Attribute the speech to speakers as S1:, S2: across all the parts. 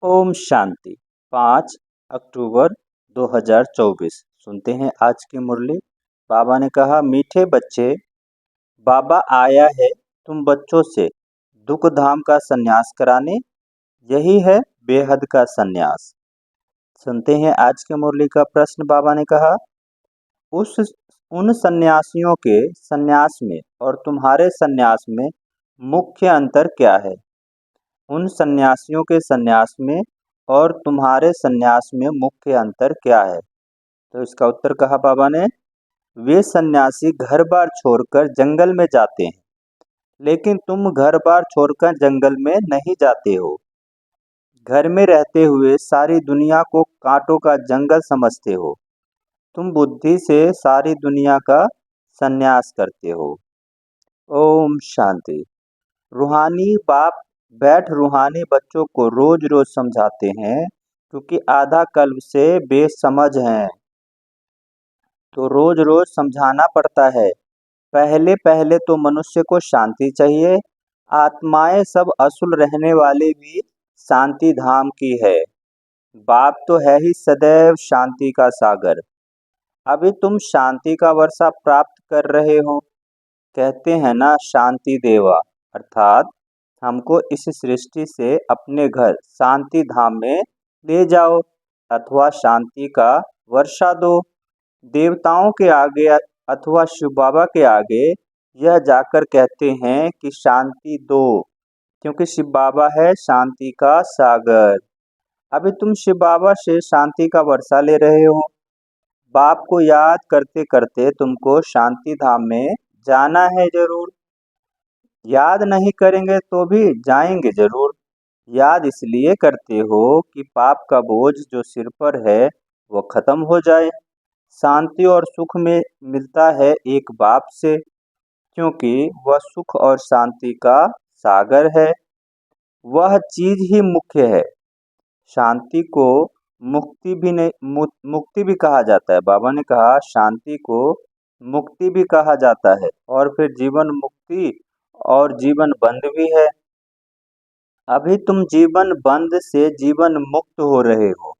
S1: ओम शांति। 5 अक्टूबर 2024। सुनते हैं आज की मुरली। बाबा ने कहा, मीठे बच्चे, बाबा आया है तुम बच्चों से दुख धाम का संन्यास कराने। यही है बेहद का संन्यास। सुनते हैं आज की मुरली का प्रश्न। बाबा ने कहा, उस उन सन्यासियों के संन्यास में और तुम्हारे संन्यास में मुख्य अंतर क्या है? उन सन्यासियों के संन्यास में और तुम्हारे संन्यास में मुख्य अंतर क्या है? तो इसका उत्तर कहा बाबा ने, वे सन्यासी घर बार छोड़कर जंगल में जाते हैं, लेकिन तुम घर बार छोड़कर जंगल में नहीं जाते हो। घर में रहते हुए सारी दुनिया को कांटों का जंगल समझते हो। तुम बुद्धि से सारी दुनिया का संन्यास करते हो। ओम शांति। रूहानी बाप बैठ रूहानी बच्चों को रोज रोज समझाते हैं, क्योंकि आधा कल्प से बेसमझ हैं, तो रोज रोज समझाना पड़ता है। पहले पहले तो मनुष्य को शांति चाहिए। आत्माएं सब असुल रहने वाली भी शांति धाम की है। बाप तो है ही सदैव शांति का सागर। अभी तुम शांति का वर्षा प्राप्त कर रहे हो। कहते हैं ना, शांति देवा, अर्थात हमको इस सृष्टि से अपने घर शांति धाम में ले जाओ, अथवा शांति का वर्षा दो। देवताओं के आगे अथवा शिव बाबा के आगे यह जाकर कहते हैं कि शांति दो, क्योंकि शिव बाबा है शांति का सागर। अभी तुम शिव बाबा से शांति का वर्षा ले रहे हो। बाप को याद करते करते तुमको शांति धाम में जाना है जरूर। याद नहीं करेंगे तो भी जाएंगे जरूर। याद इसलिए करते हो कि पाप का बोझ जो सिर पर है वो खत्म हो जाए। शांति और सुख में मिलता है एक बाप से, क्योंकि वह सुख और शांति का सागर है। वह चीज ही मुख्य है। शांति को मुक्ति भी नहीं मुक्ति भी कहा जाता है। बाबा ने कहा, शांति को मुक्ति भी कहा जाता है, और फिर जीवन मुक्ति और जीवन बंद भी है। अभी तुम जीवन बंद से जीवन मुक्त हो रहे हो।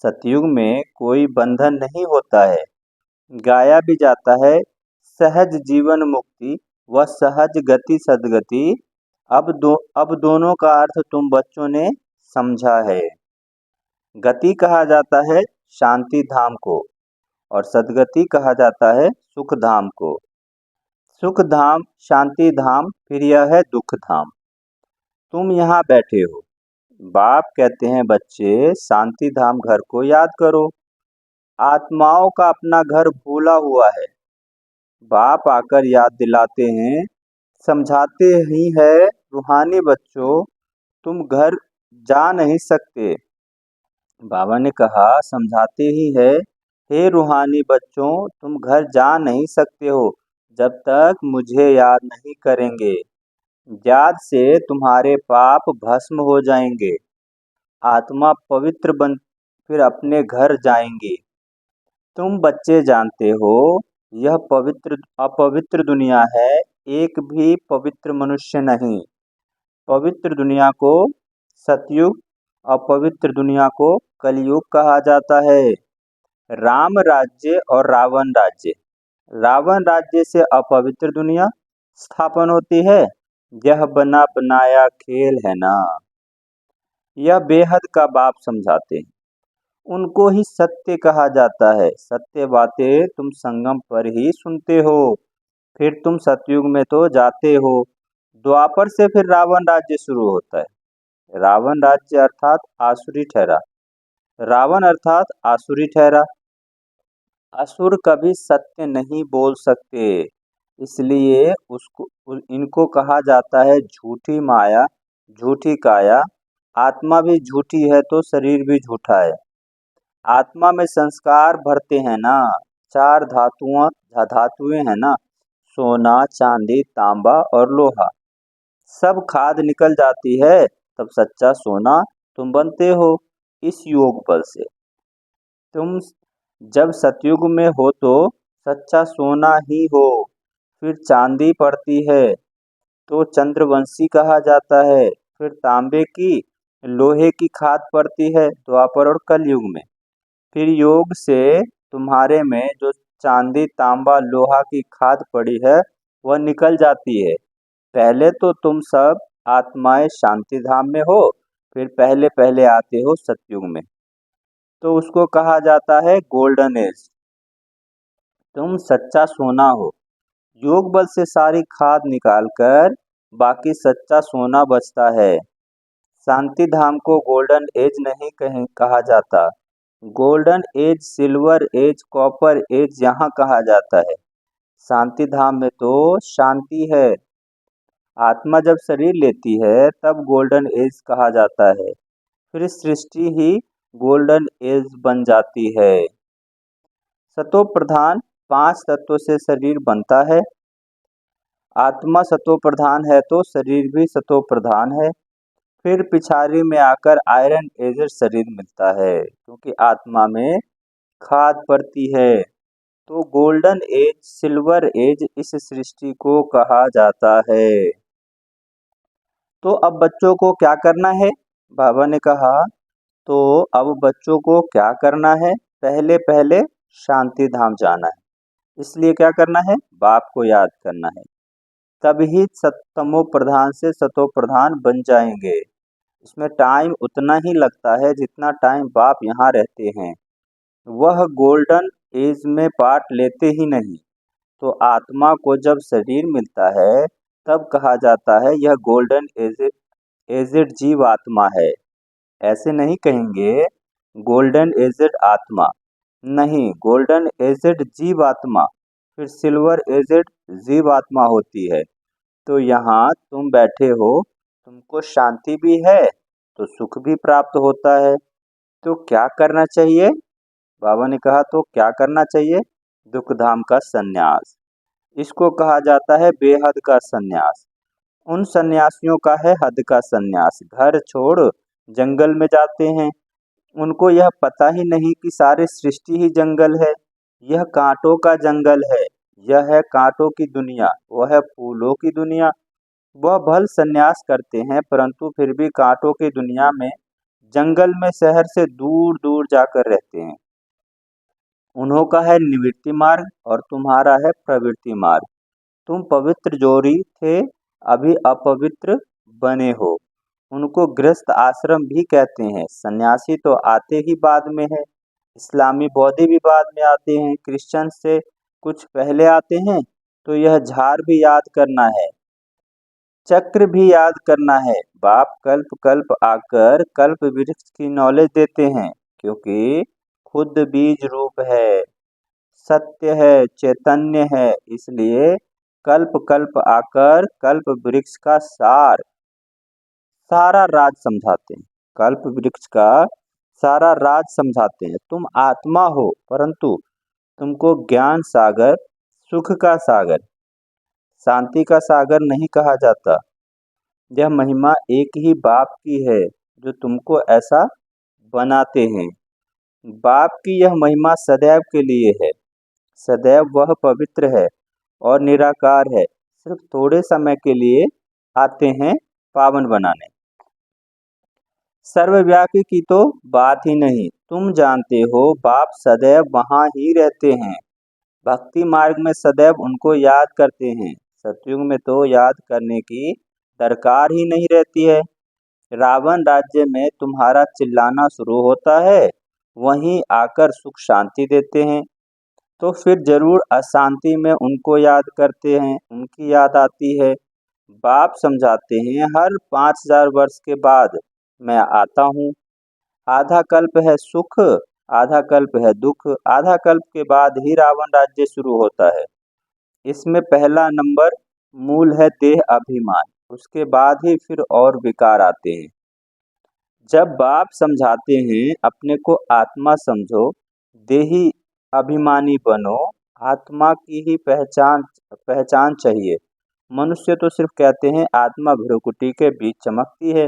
S1: सतयुग में कोई बंधन नहीं होता है, गाया भी जाता है सहज जीवन मुक्ति व सहज गति सदगति। अब दोनों का अर्थ तुम बच्चों ने समझा है। गति कहा जाता है शांति धाम को, और सदगति कहा जाता है सुख धाम को। सुख धाम शांति धाम, फिर यह है दुख धाम। तुम यहाँ बैठे हो। बाप कहते हैं, बच्चे शांति धाम घर को याद करो। आत्माओं का अपना घर भूला हुआ है। बाप आकर याद दिलाते हैं, समझाते ही है, रूहानी बच्चों तुम घर जा नहीं सकते। बाबा ने कहा, समझाते ही है, हे रूहानी बच्चों तुम घर जा नहीं सकते हो जब तक मुझे याद नहीं करेंगे। याद से तुम्हारे पाप भस्म हो जाएंगे। आत्मा पवित्र बन फिर अपने घर जाएंगे। तुम बच्चे जानते हो, यह पवित्र अपवित्र दुनिया है। एक भी पवित्र मनुष्य नहीं। पवित्र दुनिया को सतयुग, अपवित्र दुनिया को कलयुग कहा जाता है। राम राज्य और रावण राज्य। रावण राज्य से अपवित्र दुनिया स्थापन होती है। यह बना बनाया खेल है ना। यह बेहद का बाप समझाते हैं। उनको ही सत्य कहा जाता है। सत्य बातें तुम संगम पर ही सुनते हो। फिर तुम सतयुग में तो जाते हो। द्वापर से फिर रावण राज्य शुरू होता है। रावण राज्य अर्थात आसुरी ठहरा। रावण अर्थात आसुरी ठहरा। असुर कभी सत्य नहीं बोल सकते, इसलिए इनको कहा जाता है झूठी माया, झूठी काया। आत्मा भी झूठी है तो शरीर भी झूठा है। आत्मा में संस्कार भरते हैं ना, चार धातुएं हैं ना, सोना चांदी तांबा और लोहा। सब खाद निकल जाती है, तब सच्चा सोना तुम बनते हो इस योग बल से। तुम जब सतयुग में हो तो सच्चा सोना ही हो। फिर चांदी पड़ती है तो चंद्रवंशी कहा जाता है। फिर तांबे की लोहे की खाद पड़ती है द्वापर और कलयुग में। फिर योग से तुम्हारे में जो चांदी तांबा लोहा की खाद पड़ी है वह निकल जाती है। पहले तो तुम सब आत्माएं शांति धाम में हो, फिर पहले पहले आते हो सतयुग में, तो उसको कहा जाता है गोल्डन एज। तुम सच्चा सोना हो। योग बल से सारी खाद निकालकर बाकी सच्चा सोना बचता है। शांति धाम को गोल्डन एज नहीं कहा जाता। Golden age, silver age, copper age यहाँ कहा जाता है। शांति धाम में तो शांति है। आत्मा जब शरीर लेती है तब गोल्डन एज कहा जाता है। फिर सृष्टि ही गोल्डन एज बन जाती है। सतो प्रधान 5 तत्वों से शरीर बनता है। आत्मा सतो प्रधान है तो शरीर भी सतो प्रधान है। फिर पिछाड़ी में आकर आयरन एजेड शरीर मिलता है, क्योंकि आत्मा में खाद पड़ती है। तो गोल्डन एज, सिल्वर एज इस सृष्टि को कहा जाता है। तो अब बच्चों को क्या करना है? बाबा ने कहा तो अब बच्चों को क्या करना है? पहले पहले शांति धाम जाना है। इसलिए क्या करना है? बाप को याद करना है। तभी तमो प्रधान से सतो प्रधान बन जाएंगे। इसमें टाइम उतना ही लगता है जितना टाइम बाप यहाँ रहते हैं। वह गोल्डन एज में पार्ट लेते ही नहीं। तो आत्मा को जब शरीर मिलता है तब कहा जाता है यह गोल्डन एजेड जीव आत्मा है। ऐसे नहीं कहेंगे गोल्डन एजेड आत्मा, नहीं, गोल्डन एजेड जीव आत्मा, फिर सिल्वर एजेड जीव आत्मा होती है। तो यहाँ तुम बैठे हो, तुमको शांति भी है तो सुख भी प्राप्त होता है। तो क्या करना चाहिए? बाबा ने कहा तो क्या करना चाहिए? दुख धाम का संन्यास। इसको कहा जाता है बेहद का संन्यास। उन सन्यासियों का है हद का संन्यास। घर छोड़ जंगल में जाते हैं। उनको यह पता ही नहीं कि सारी सृष्टि ही जंगल है। यह कांटों का जंगल है। यह है कांटों की दुनिया, वह है फूलों की दुनिया। वह भल संन्यास करते हैं परंतु फिर भी कांटों की दुनिया में, जंगल में, शहर से दूर दूर जाकर रहते हैं। उन्हों का है निवृत्ति मार्ग और तुम्हारा है प्रवृत्ति मार्ग। तुम पवित्र जोड़ी थे, अभी अपवित्र बने हो। उनको गृहस्थ आश्रम भी कहते हैं। सन्यासी तो आते ही बाद में है। इस्लामी बौद्धि भी बाद में आते हैं, क्रिश्चियन से कुछ पहले आते हैं। तो यह झाड़ भी याद करना है, चक्र भी याद करना है। बाप कल्प कल्प आकर कल्प वृक्ष की नॉलेज देते हैं, क्योंकि खुद बीज रूप है, सत्य है, चैतन्य है। इसलिए कल्प कल्प आकर कल्प वृक्ष का सारा राज समझाते हैं। कल्प वृक्ष का सारा राज समझाते हैं। तुम आत्मा हो परंतु तुमको ज्ञान सागर, सुख का सागर, शांति का सागर नहीं कहा जाता। यह महिमा एक ही बाप की है जो तुमको ऐसा बनाते हैं। बाप की यह महिमा सदैव के लिए है। सदैव वह पवित्र है और निराकार है। सिर्फ थोड़े समय के लिए आते हैं पावन बनाने। सर्वव्यापी की तो बात ही नहीं। तुम जानते हो बाप सदैव वहाँ ही रहते हैं। भक्ति मार्ग में सदैव उनको याद करते हैं। सतयुग में तो याद करने की दरकार ही नहीं रहती है। रावण राज्य में तुम्हारा चिल्लाना शुरू होता है, वहीं आकर सुख शांति देते हैं। तो फिर जरूर अशांति में उनको याद करते हैं, उनकी याद आती है। बाप समझाते हैं हर 5000 वर्ष के बाद मैं आता हूँ। आधा कल्प है सुख, आधा कल्प है दुख, आधा कल्प के बाद ही रावण राज्य शुरू होता है। इसमें पहला नंबर मूल है देह अभिमान, उसके बाद ही फिर और विकार आते हैं। जब बाप समझाते हैं अपने को आत्मा समझो, देही अभिमानी बनो, आत्मा की ही पहचान चाहिए। मनुष्य तो सिर्फ कहते हैं आत्मा भ्रुकुटी के बीच चमकती है।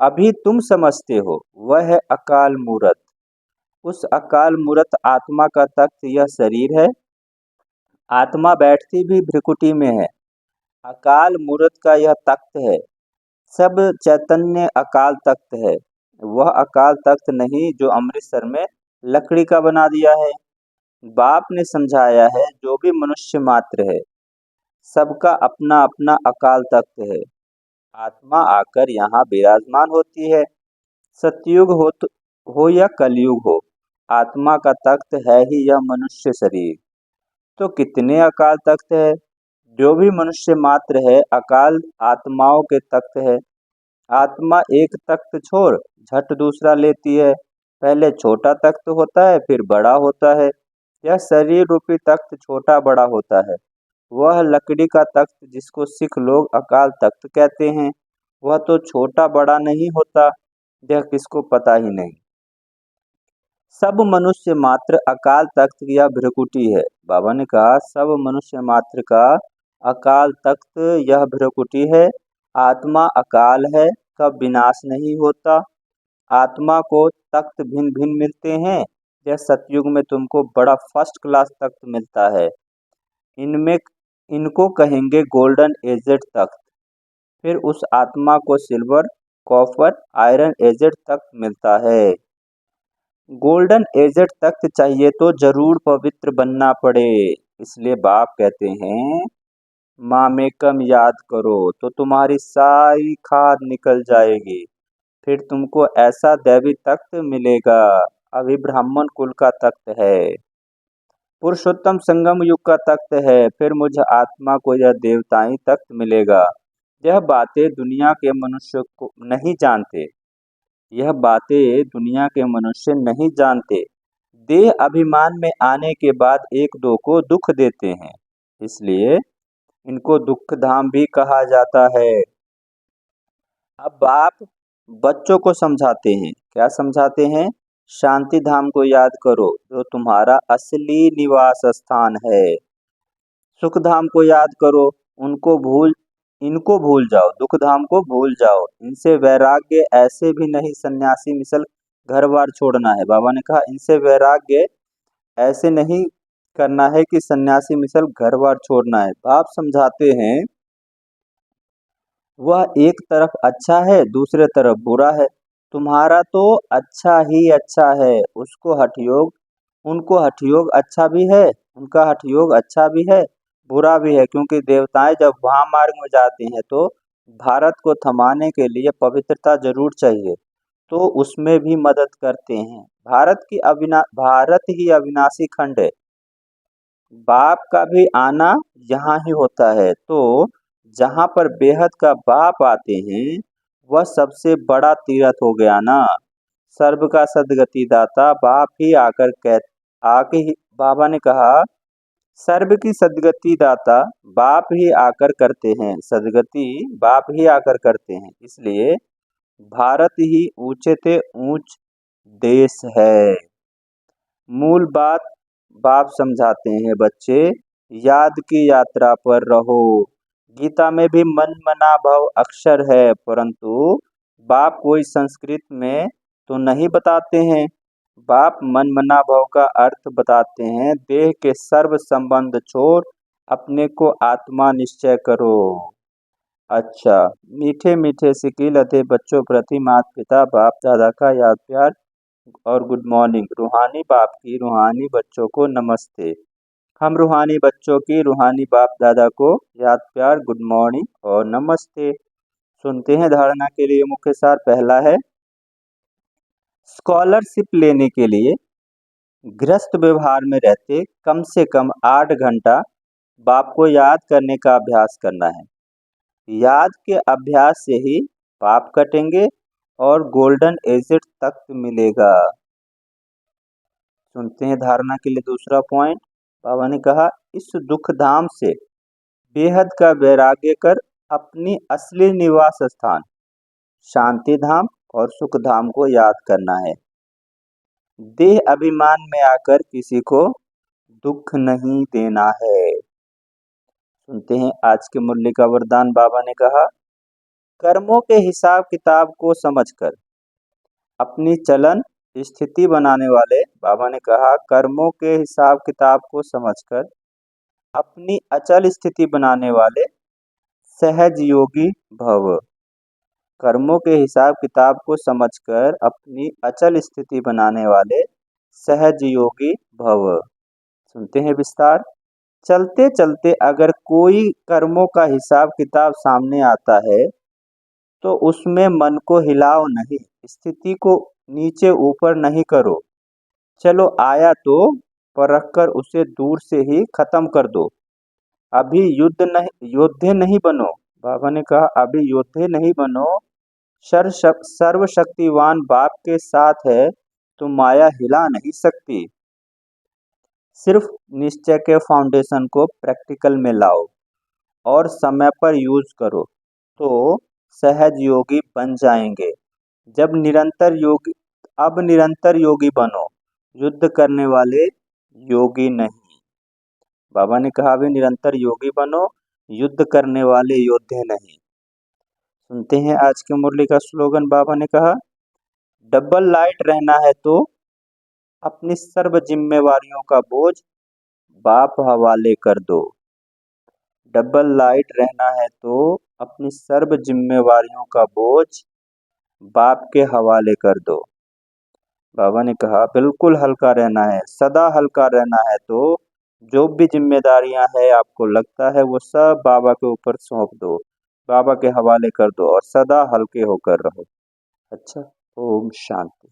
S1: अभी तुम समझते हो वह है अकाल मूरत। उस अकाल मूरत आत्मा का तख्त यह शरीर है। आत्मा बैठती भी भ्रुकुटी में है। अकाल मूरत का यह तख्त है। सब चैतन्य अकाल तख्त है, वह अकाल तख्त नहीं जो अमृतसर में लकड़ी का बना दिया है। बाप ने समझाया है, जो भी मनुष्य मात्र है, सबका अपना अपना अकाल तख्त है। आत्मा आकर यहाँ विराजमान होती है। सतयुग हो या कलयुग हो, आत्मा का तख्त है ही यह मनुष्य शरीर। तो कितने अकाल तख्त है? जो भी मनुष्य मात्र है, अकाल आत्माओं के तख्त है। आत्मा एक तख्त छोड़ झट दूसरा लेती है। पहले छोटा तख्त होता है, फिर बड़ा होता है। यह शरीर रूपी तख्त छोटा बड़ा होता है। वह लकड़ी का तख्त जिसको सिख लोग अकाल तख्त कहते हैं, वह तो छोटा बड़ा नहीं होता। यह किसको पता ही नहीं। सब मनुष्य मात्र अकाल तख्त या भ्रकुटी है। बाबा ने कहा, सब मनुष्य मात्र का अकाल तख्त यह भ्रकुटी है। आत्मा अकाल है, कब विनाश नहीं होता। आत्मा को तख्त भिन्न भिन्न मिलते हैं। यह सतयुग में तुमको बड़ा फर्स्ट क्लास तख्त मिलता है। इनमें इनको कहेंगे गोल्डन एजेड तख्त। फिर उस आत्मा को सिल्वर, कॉपर, आयरन एजेड तख्त मिलता है। गोल्डन एजेड तख्त चाहिए तो जरूर पवित्र बनना पड़े। इसलिए बाप कहते हैं, मामेकम याद करो तो तुम्हारी सारी खाद निकल जाएगी। फिर तुमको ऐसा दैवी तख्त मिलेगा। अभी ब्राह्मण कुल का तख्त है, पुरुषोत्तम संगम युग का तख्त है। फिर मुझ आत्मा को यह देवताई तख्त मिलेगा। यह बातें दुनिया के मनुष्य को नहीं जानते। यह बातें दुनिया के मनुष्य नहीं जानते। देह अभिमान में आने के बाद एक दो को दुख देते हैं, इसलिए इनको दुख धाम भी कहा जाता है। अब बाप बच्चों को समझाते हैं। क्या समझाते हैं? शांति धाम को याद करो, जो तुम्हारा असली निवास स्थान है। सुख धाम को याद करो, इनको भूल जाओ। दुख धाम को भूल जाओ, इनसे वैराग्य ऐसे भी नहीं सन्यासी मिसल घर बार छोड़ना है। बाबा ने कहा, इनसे वैराग्य ऐसे नहीं करना है कि सन्यासी मिसल घर बार छोड़ना है। बाप समझाते हैं, वह एक तरफ अच्छा है, दूसरे तरफ बुरा है। तुम्हारा तो अच्छा ही अच्छा है, उसको हठयोग उनको हठयोग अच्छा भी है, उनका हठयोग अच्छा भी है, बुरा भी है। क्योंकि देवताएं जब वहाँ मार्ग में जाते हैं तो भारत को थमाने के लिए पवित्रता जरूर चाहिए, तो उसमें भी मदद करते हैं। भारत ही अविनाशी खंड है। बाप का भी आना यहाँ ही होता है। तो जहाँ पर बेहद का बाप आते हैं, वह सबसे बड़ा तीर्थ हो गया ना। सर्व का सदगति दाता बाप ही आके ही बाबा ने कहा, सर्व की सदगति दाता बाप ही आकर करते हैं। सदगति बाप ही आकर करते हैं। इसलिए भारत ही ऊंचे ते ऊंच देश है। मूल बात बाप समझाते हैं, बच्चे याद की यात्रा पर रहो। गीता में भी मन मना भव अक्षर है, परंतु बाप कोई संस्कृत में तो नहीं बताते हैं। बाप मन मना भव का अर्थ बताते हैं, देह के सर्व संबंध छोड़ अपने को आत्मा निश्चय करो। अच्छा, मीठे मीठे सिकिल अधे बच्चों प्रति माता पिता बाप दादा का याद प्यार और गुड मॉर्निंग। रूहानी बाप की रूहानी बच्चों को नमस्ते। हम रूहानी बच्चों की रूहानी बाप दादा को याद प्यार, गुड मॉर्निंग और नमस्ते। सुनते हैं धारणा के लिए मुख्य सार। पहला है, स्कॉलरशिप लेने के लिए गृहस्थ व्यवहार में रहते कम से कम 8 घंटा बाप को याद करने का अभ्यास करना है। याद के अभ्यास से ही पाप कटेंगे और गोल्डन एजेड तख्त मिलेगा। सुनते हैं धारणा के लिए दूसरा पॉइंट। बाबा ने कहा, इस दुख धाम से बेहद का वैराग्य कर अपनी असली निवास स्थान शांति धाम और सुख धाम को याद करना है। देह अभिमान में आकर किसी को दुख नहीं देना है। सुनते हैं आज के मुरली का वरदान। बाबा ने कहा, कर्मों के हिसाब किताब को समझकर अपनी चलन स्थिति बनाने वाले, बाबा ने कहा, कर्मों के हिसाब किताब को समझकर अपनी अचल स्थिति बनाने वाले सहज योगी भव। कर्मों के हिसाब किताब को समझकर अपनी अचल स्थिति बनाने वाले सहज योगी भव। सुनते हैं विस्तार। चलते चलते अगर कोई कर्मों का हिसाब किताब सामने आता है तो उसमें मन को हिलाओ नहीं, स्थिति को नीचे ऊपर नहीं करो। चलो आया तो परख कर उसे दूर से ही खत्म कर दो। अभी युद्ध नहीं, योद्धे नहीं बनो। बाबा ने कहा अभी योद्धे नहीं बनो। सर्वशक्तिवान बाप के साथ है तो माया हिला नहीं सकती। सिर्फ निश्चय के फाउंडेशन को प्रैक्टिकल में लाओ और समय पर यूज करो तो सहज योगी बन जाएंगे। अब निरंतर योगी बनो, युद्ध करने वाले योगी नहीं। बाबा ने कहा अभी निरंतर योगी बनो, युद्ध करने वाले योद्धे नहीं। सुनते हैं आज की मुरली का स्लोगन। बाबा ने कहा डबल लाइट रहना है तो अपनी सर्व जिम्मेवारियों का बोझ बाप हवाले कर दो। डबल लाइट रहना है तो अपनी सर्व जिम्मेवारियों का बोझ बाप के हवाले कर दो। बाबा ने कहा बिल्कुल हल्का रहना है, सदा हल्का रहना है तो जो भी जिम्मेदारियां है आपको लगता है वो सब बाबा के ऊपर सौंप दो, बाबा के हवाले कर दो और सदा हल्के होकर रहो। अच्छा, ओम शांति।